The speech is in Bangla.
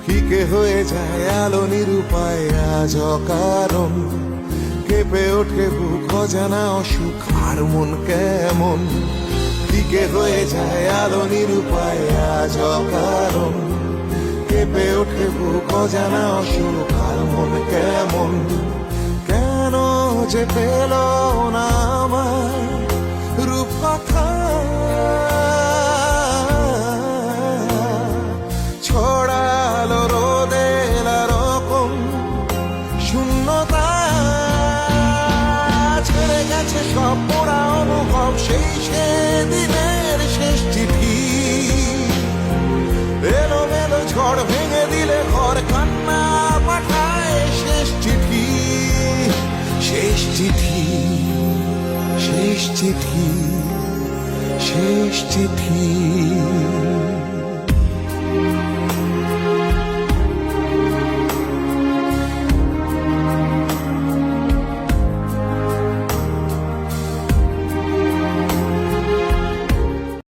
ফিকে হয়ে যায় আলো নিরুপায় আজ অকারণ, কেঁপে ওঠে বুক অজানা অসুখ আর মন কেমন। ফিকে হয়ে যায় আলো নিরুপায় আজ অকারণ, কেঁপে ওঠে বুক অজানা অসুখ আর মন কেমন। কেন যে পেল না আমার রূপ কথা, ছড়ালো রোদের রকম শূন্যতা, ছেড়ে গেছে সব পোড়া অনুভব সেই সেদিনের শেষ চিঠি। এলো মেলো ঝড় ভেঙে দিলে ঘর কান্না পাঠায় শেষ চিঠি, শেষ চিঠি, শেষ চিঠি, শেষ চিঠি।